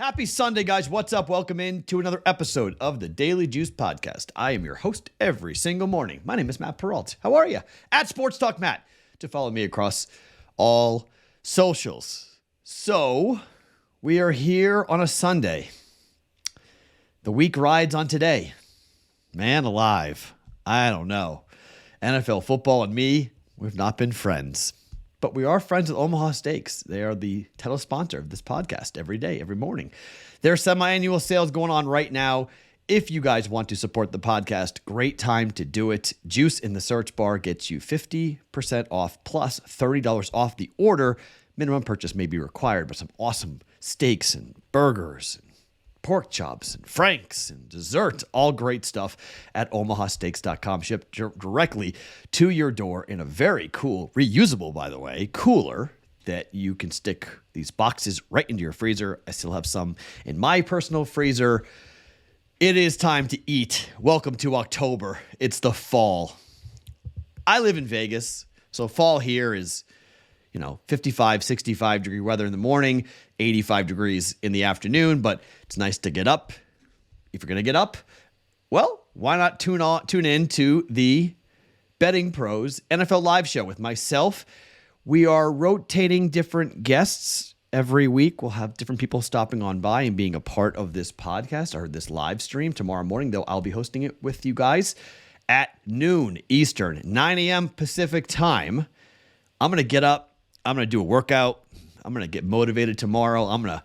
Happy Sunday, guys. What's up? Welcome in to another episode of the Daily Juice Podcast. I am your host every single morning. My name is Matt Perrault. How are you? At Sports Talk Matt to follow me across all socials. So, we are here on a Sunday. The week rides on today. Man alive. I don't know. NFL football and me, we've not been friends. But we are friends with Omaha Steaks. They are the title sponsor of this podcast every day, every morning. Their semi-annual sales going on right now. If you guys want to support the podcast, great time to do it. Juice in the search bar gets you 50% off plus $30 off the order. Minimum purchase may be required, but some awesome steaks and burgers and pork chops and franks and dessert, all great stuff at omahasteaks.com. Shipped directly to your door in a very cool, reusable, by the way, cooler that you can stick these boxes right into your freezer. I still have some in my personal freezer. It is time to eat. Welcome to October. It's the fall. I live in Vegas, so fall here is 55, 65 degree weather in the morning, 85 degrees in the afternoon, but it's nice to get up. If you're going to get up, well, why not tune in to the BettingPros NFL Live Show with myself. We are rotating different guests every week. We'll have different people stopping on by and being a part of this podcast or this live stream tomorrow morning, though I'll be hosting it with you guys at noon Eastern, 9 a.m. Pacific time. I'm going to get up. I'm going to do a workout. I'm going to get motivated tomorrow. I'm going to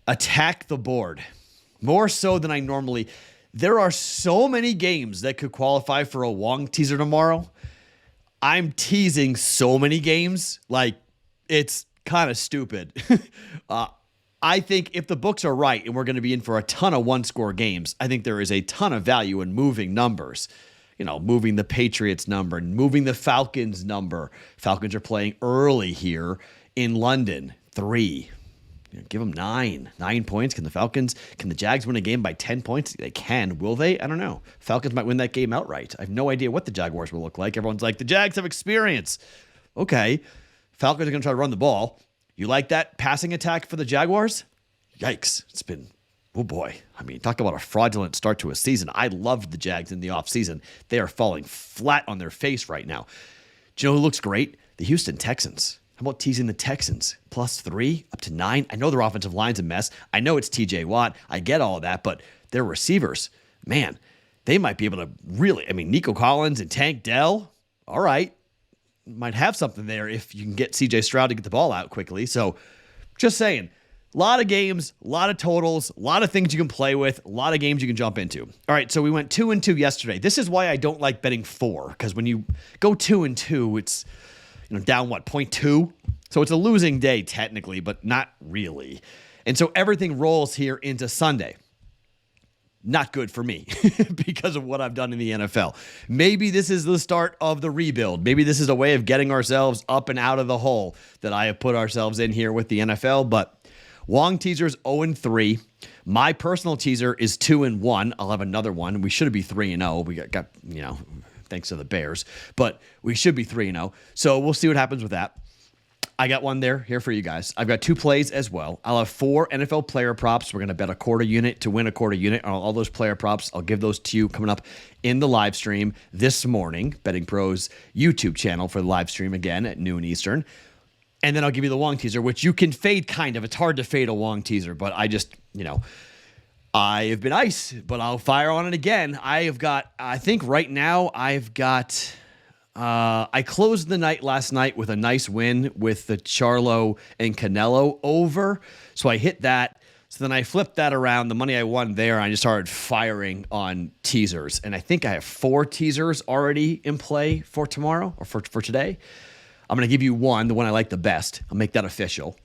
attack the board more so than I normally. There are so many games that could qualify for a Wong teaser tomorrow. I'm teasing so many games. Like, it's kind of stupid. I think if the books are right and we're going to be in for a ton of one-score games, I think there is a ton of value in moving numbers. Moving the Patriots number, moving the Falcons number. Falcons are playing early here in London. 3. Give them 9. 9 points. Can the Jags win a game by 10 points? They can. Will they? I don't know. Falcons might win that game outright. I have no idea what the Jaguars will look like. Everyone's like, the Jags have experience. Okay. Falcons are going to try to run the ball. You like that passing attack for the Jaguars? Yikes. It's been... oh boy. I mean, talk about a fraudulent start to a season. I loved the Jags in the offseason. They are falling flat on their face right now. Do you know who looks great? The Houston Texans. How about teasing the Texans? +3, up to 9. I know their offensive line's a mess. I know it's TJ Watt. I get all of that, but their receivers, man, they might be able to really, Nico Collins and Tank Dell, all right, might have something there if you can get CJ Stroud to get the ball out quickly. So just saying. A lot of games, a lot of totals, a lot of things you can play with, a lot of games you can jump into. All right, so we went 2-2 yesterday. This is why I don't like betting 4, because when you go 2-2, it's down 0.2. So it's a losing day technically, but not really. And so everything rolls here into Sunday. Not good for me because of what I've done in the NFL. Maybe this is the start of the rebuild. Maybe this is a way of getting ourselves up and out of the hole that I have put ourselves in here with the NFL, but Wong teaser's 0-3. My personal teaser is 2-1. I'll have another one. We should be 3-0. We got thanks to the Bears, but we should be 3-0. So we'll see what happens with that. I got one here for you guys. I've got 2 plays as well. I'll have 4 NFL player props. We're going to bet a quarter unit to win a quarter unit on all those player props. I'll give those to you coming up in the live stream this morning. BettingPros YouTube channel for the live stream again at noon Eastern. And then I'll give you the Wong teaser, which you can fade kind of. It's hard to fade a Wong teaser, but I just, I have been ice, but I'll fire on it again. I think right now I closed the night last night with a nice win with the Charlo and Canelo over. So I hit that. So then I flipped that around, the money I won there, and I just started firing on teasers. And I think I have 4 teasers already in play for tomorrow or for today. I'm going to give you one, the one I like the best. I'll make that official.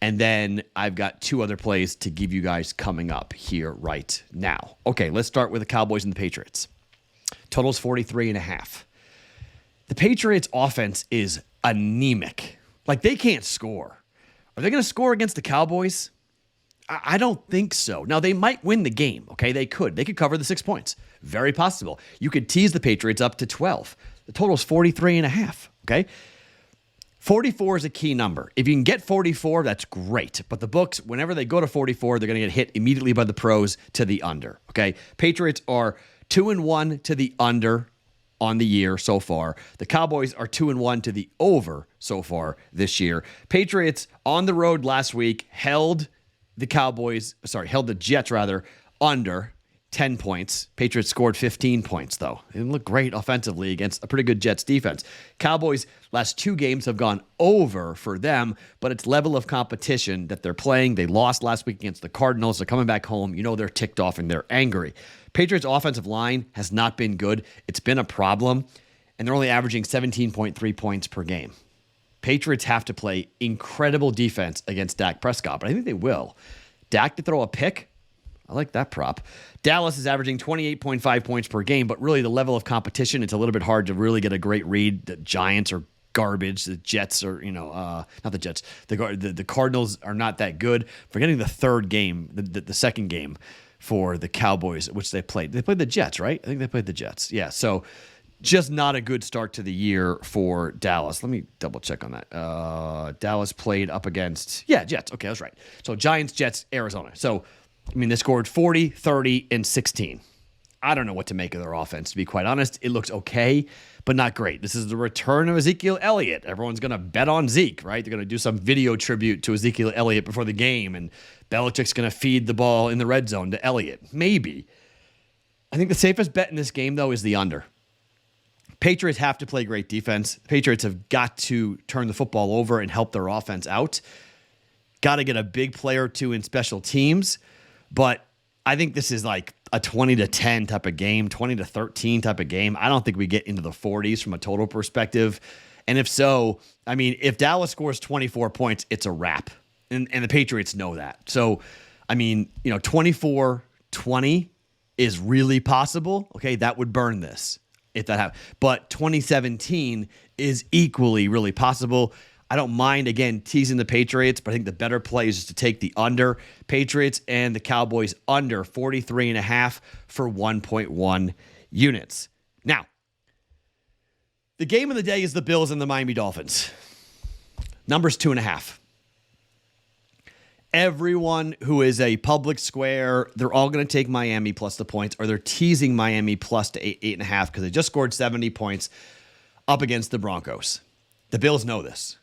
And then I've got 2 other plays to give you guys coming up here right now. Okay, let's start with the Cowboys and the Patriots. Total's 43.5. The Patriots offense is anemic. Like, they can't score. Are they going to score against the Cowboys? I don't think so. Now, they might win the game, okay? They could. They could cover the 6 points. Very possible. You could tease the Patriots up to 12. The total's 43.5, okay? 44 is a key number. If you can get 44, that's great. But the books, whenever they go to 44, they're going to get hit immediately by the pros to the under. Okay. Patriots are 2-1 to the under on the year so far. The Cowboys are 2-1 to the over so far this year. Patriots on the road last week held the Jets under 10 points. Patriots scored 15 points, though. They didn't look great offensively against a pretty good Jets defense. Cowboys' last 2 games have gone over for them, but it's level of competition that they're playing. They lost last week against the Cardinals. They're coming back home. You know they're ticked off and they're angry. Patriots' offensive line has not been good. It's been a problem, and they're only averaging 17.3 points per game. Patriots have to play incredible defense against Dak Prescott, but I think they will. Dak to throw a pick? I like that prop. Dallas is averaging 28.5 points per game, but really the level of competition, it's a little bit hard to really get a great read. The Giants are garbage. The Jets are, not the Jets. The Cardinals are not that good. Forgetting the third game, the second game for the Cowboys, which they played. They played the Jets, right? I think they played the Jets. Yeah, so just not a good start to the year for Dallas. Let me double check on that. Dallas played up against, Jets. Okay, that's right. So Giants, Jets, Arizona. So, they scored 40, 30, and 16. I don't know what to make of their offense, to be quite honest. It looks okay, but not great. This is the return of Ezekiel Elliott. Everyone's going to bet on Zeke, right? They're going to do some video tribute to Ezekiel Elliott before the game, and Belichick's going to feed the ball in the red zone to Elliott. Maybe. I think the safest bet in this game, though, is the under. Patriots have to play great defense. Patriots have got to turn the football over and help their offense out. Got to get a big player or two in special teams. But I think this is like a 20-10 type of game, 20-13 type of game. I don't think we get into the 40s from a total perspective. And if so, if Dallas scores 24 points, it's a wrap. And the Patriots know that. So, 24-20 is really possible. Okay, that would burn this if that happens. But 2017 is equally really possible. I don't mind, again, teasing the Patriots, but I think the better play is just to take the under. Patriots and the Cowboys under 43.5 for 1.1 units. Now, the game of the day is the Bills and the Miami Dolphins. Number's 2.5. Everyone who is a public square, they're all going to take Miami plus the points, or they're teasing Miami plus to 8.5 because they just scored 70 points up against the Broncos. The Bills know this.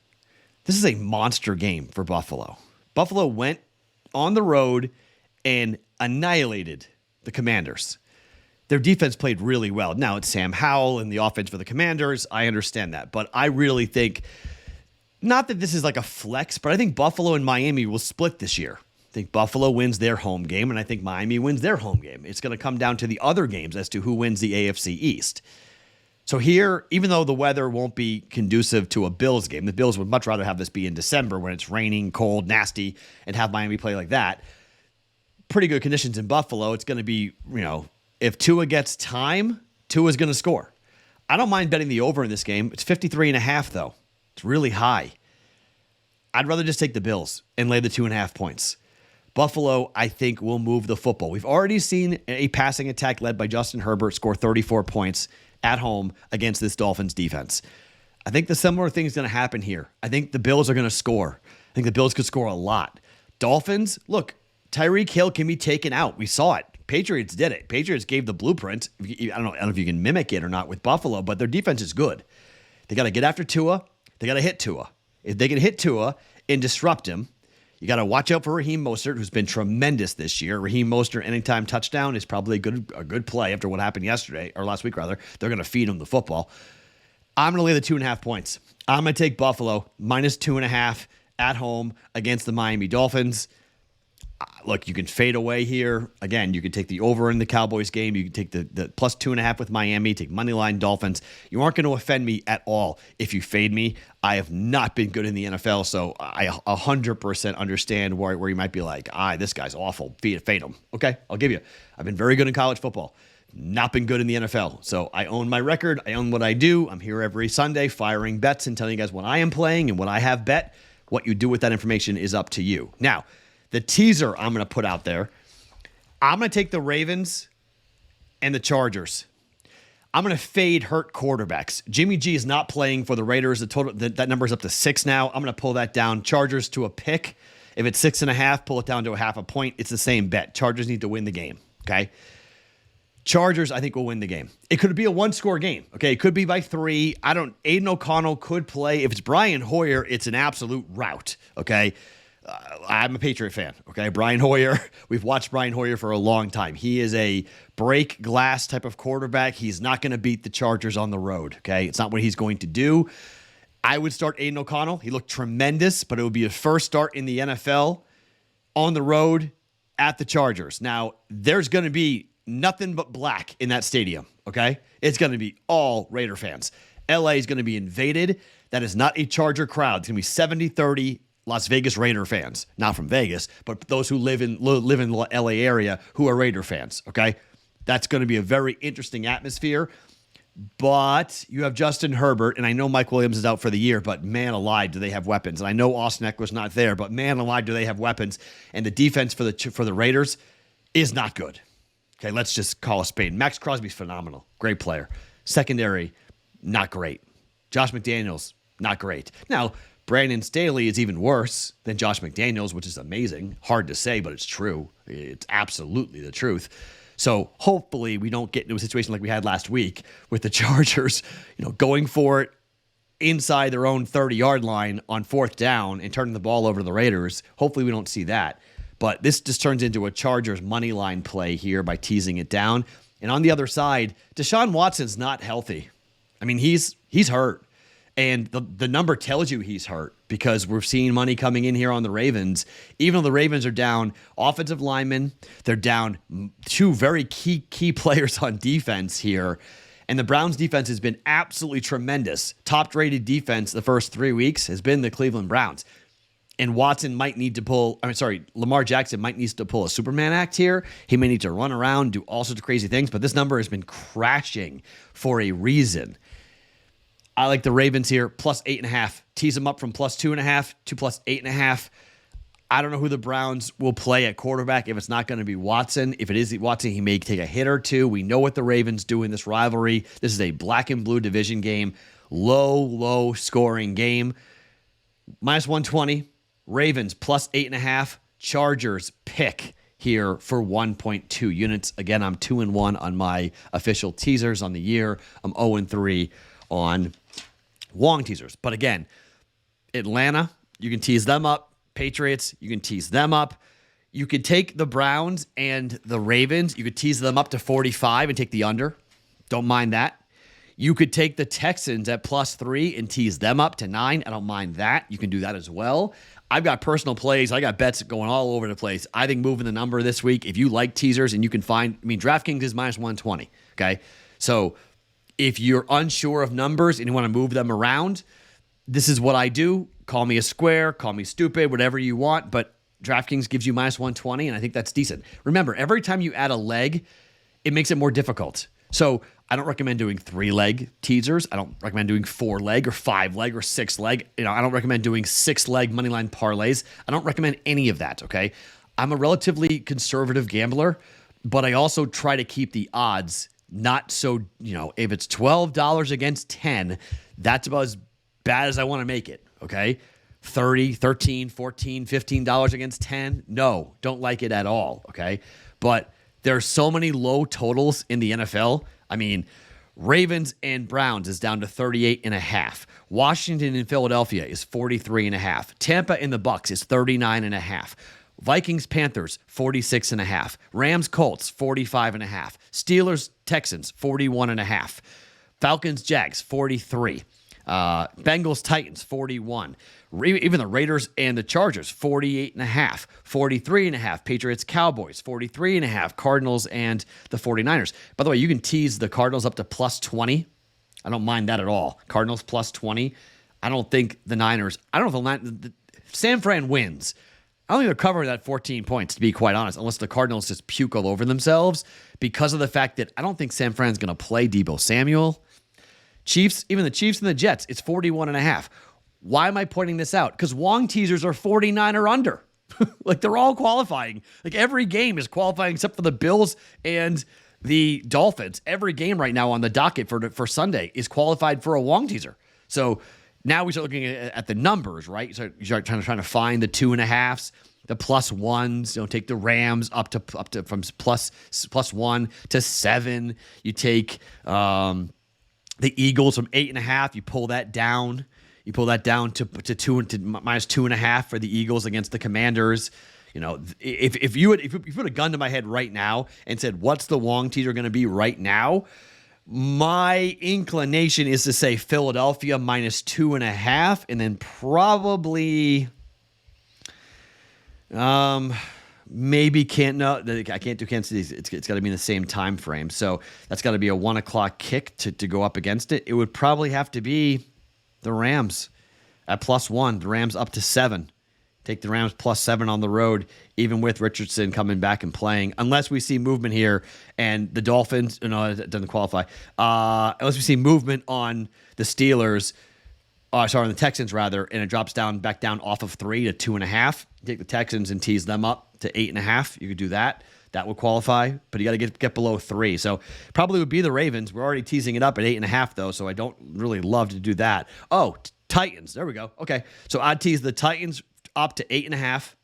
This is a monster game for Buffalo. Buffalo went on the road and annihilated the Commanders. Their defense played really well. Now it's Sam Howell and the offense for the Commanders. I understand that. But I really think, not that this is like a flex, but I think Buffalo and Miami will split this year. I think Buffalo wins their home game, and I think Miami wins their home game. It's going to come down to the other games as to who wins the AFC East. So here, even though the weather won't be conducive to a Bills game, the Bills would much rather have this be in December when it's raining, cold, nasty, and have Miami play like that. Pretty good conditions in Buffalo. It's going to be, if Tua gets time, Tua's going to score. I don't mind betting the over in this game. It's 53.5, though. It's really high. I'd rather just take the Bills and lay the 2.5 points. Buffalo, I think, will move the football. We've already seen a passing attack led by Justin Herbert score 34 points at home against this Dolphins defense. I think the similar thing is going to happen here. I think the Bills are going to score. I think the Bills could score a lot. Dolphins, look, Tyreek Hill can be taken out. We saw it. Patriots did it. Patriots gave the blueprint. I don't know if you can mimic it or not with Buffalo, but their defense is good. They got to get after Tua. They got to hit Tua. If they can hit Tua and disrupt him, you got to watch out for Raheem Mostert, who's been tremendous this year. Raheem Mostert, anytime touchdown is probably a good play after what happened yesterday, or last week rather. They're going to feed him the football. I'm going to lay the 2.5 points. I'm going to take Buffalo minus 2.5 at home against the Miami Dolphins. Look, you can fade away here. Again, you can take the over in the Cowboys game. You can take the plus 2.5 with Miami, take moneyline Dolphins. You aren't going to offend me at all if you fade me. I have not been good in the NFL, so I 100% understand where you might be like, this guy's awful. Fade him. Okay, I'll give you. I've been very good in college football. Not been good in the NFL. So I own my record. I own what I do. I'm here every Sunday firing bets and telling you guys what I am playing and what I have bet. What you do with that information is up to you. Now, the teaser I'm going to put out there, I'm going to take the Ravens and the Chargers. I'm going to fade hurt quarterbacks. Jimmy G is not playing for the Raiders. The total that number is up to 6 now. I'm going to pull that down. Chargers to a pick. If it's 6.5, pull it down to a half a point. It's the same bet. Chargers need to win the game. Okay. Chargers, I think, will win the game. It could be a one-score game. Okay. It could be by 3. Aiden O'Connell could play. If it's Brian Hoyer, it's an absolute rout. Okay. I'm a Patriot fan. Okay. Brian Hoyer. We've watched Brian Hoyer for a long time. He is a break glass type of quarterback. He's not going to beat the Chargers on the road. Okay. It's not what he's going to do. I would start Aiden O'Connell. He looked tremendous, but it would be his first start in the NFL on the road at the Chargers. Now, there's going to be nothing but black in that stadium, okay? It's going to be all Raider fans. LA is going to be invaded. That is not a Charger crowd. It's going to be 70-30 Las Vegas Raider fans. Not from Vegas, but those who live in the LA area who are Raider fans, okay? That's going to be a very interesting atmosphere. But you have Justin Herbert, and I know Mike Williams is out for the year, but man alive, do they have weapons? And I know Austin Eckler's not there, but man alive, do they have weapons? And the defense for the Raiders is not good. Okay, let's just call a spade. Max Crosby's phenomenal. Great player. Secondary, not great. Josh McDaniels, not great. Now, Brandon Staley is even worse than Josh McDaniels, which is amazing. Hard to say, but it's true. It's absolutely the truth. So hopefully we don't get into a situation like we had last week with the Chargers, going for it inside their own 30-yard line on 4th down and turning the ball over to the Raiders. Hopefully we don't see that. But this just turns into a Chargers money line play here by teasing it down. And on the other side, Deshaun Watson's not healthy. I mean, he's hurt. And the number tells you he's hurt because we're seeing money coming in here on the Ravens. Even though the Ravens are down offensive linemen, they're down 2 very key players on defense here. And the Browns defense has been absolutely tremendous. Top-rated defense the first 3 weeks has been the Cleveland Browns. And Lamar Jackson might need to pull a Superman act here. He may need to run around, do all sorts of crazy things, but this number has been crashing for a reason. I like the Ravens here, plus 8.5. Tease them up from plus 2.5 to plus 8.5. I don't know who the Browns will play at quarterback if it's not going to be Watson. If it is Watson, he may take a hit or two. We know what the Ravens do in this rivalry. This is a black and blue division game. Low scoring game. Minus 120. Ravens plus 8.5. Chargers pick here for 1.2 units. Again, I'm 2-1 on my official teasers on the year. I'm 0-3 on long teasers. But again, Atlanta, you can tease them up. Patriots, you can tease them up. You could take the Browns and the Ravens. You could tease them up to 45 and take the under. Don't mind that. You could take the Texans at plus 3 and tease them up to 9. I don't mind that. You can do that as well. I've got personal plays. I got bets going all over the place. I think moving the number this week, if you like teasers and you can find, DraftKings is minus 120. Okay. So if you're unsure of numbers and you want to move them around, this is what I do. Call me a square, call me stupid, whatever you want. But DraftKings gives you minus 120, and I think that's decent. Remember, every time you add a leg, it makes it more difficult. So I don't recommend doing 3-leg teasers. I don't recommend doing 4-leg or 5-leg or 6-leg. I don't recommend doing 6-leg moneyline parlays. I don't recommend any of that, okay? I'm a relatively conservative gambler, but I also try to keep the odds not so, if it's $12 against 10, that's about as bad as I want to make it, okay? $30, $13, $14, $15 against 10, no, don't like it at all, okay? But there's so many low totals in the NFL. I mean, Ravens and Browns is down to 38.5. Washington and Philadelphia is 43.5. Tampa and the Bucks is 39.5. Vikings, Panthers, 46.5. Rams, Colts, 45.5. Steelers, Texans, 41.5. Falcons, Jags, 43. Bengals, Titans, 41. Even the Raiders and the Chargers, 48.5. 43.5. Patriots, Cowboys, 43.5. Cardinals and the 49ers. By the way, you can tease the Cardinals up to plus 20. I don't mind that at all. Cardinals plus 20. I don't think the Niners, San Fran wins. I don't think they're covering that 14 points, to be quite honest, unless the Cardinals just puke all over themselves because of the fact that I don't think San Fran's going to play Deebo Samuel. Chiefs, even the Chiefs and the Jets, it's 41.5. Why am I pointing this out? Because long teasers are 49 or under. Like, they're all qualifying. Like, every game is qualifying except for the Bills and the Dolphins, every game right now on the docket for Sunday is qualified for a Wong teaser. So now we start looking at the numbers, right? So you start trying to find the 2.5s, the +1s. Take the Rams up to from +1 to 7. You take the Eagles from 8.5. You pull that down. You pull that down to -2.5 for the Eagles against the Commanders. If you put a gun to my head right now and said, what's the Wong teaser going to be right now? My inclination is to say Philadelphia -2.5, and then probably maybe I can't do Kansas City. It's got to be in the same time frame. So that's got to be a 1:00 kick to go up against it. It would probably have to be the Rams at +1. The Rams up to 7. Take the Rams +7 on the road, even with Richardson coming back and playing, unless we see movement here and the Dolphins. No, it doesn't qualify. Unless we see movement on the Steelers, on the Texans rather, and it drops back down off of 3 to 2.5. Take the Texans and tease them up to 8.5. You could do that. That would qualify, but you got to get below 3. So probably would be the Ravens. We're already teasing it up at 8.5 though, so I don't really love to do that. Oh, Titans. There we go. Okay, so I'd tease the Titans up to 8.5.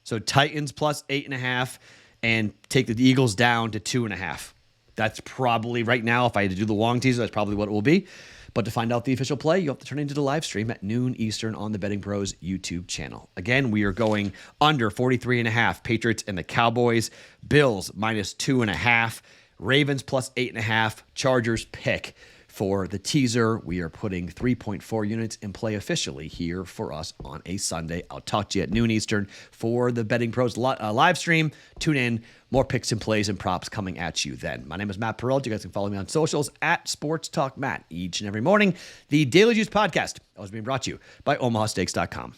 So Titans +8.5, and take the Eagles down to 2.5. That's probably right now, if I had to do the Wong teaser, that's probably what it will be. But to find out the official play, you have to turn into the live stream at noon Eastern on the BettingPros YouTube channel. Again, we are going under 43.5. Patriots and the Cowboys. Bills -2.5. Ravens +8.5. Chargers pick. For the teaser, we are putting 3.4 units in play officially here for us on a Sunday. I'll talk to you at noon Eastern for the BettingPros live stream. Tune in. More picks and plays and props coming at you then. My name is Matt Perrault. You guys can follow me on socials at Sports Talk Matt each and every morning. The Daily Juice podcast was being brought to you by OmahaSteaks.com.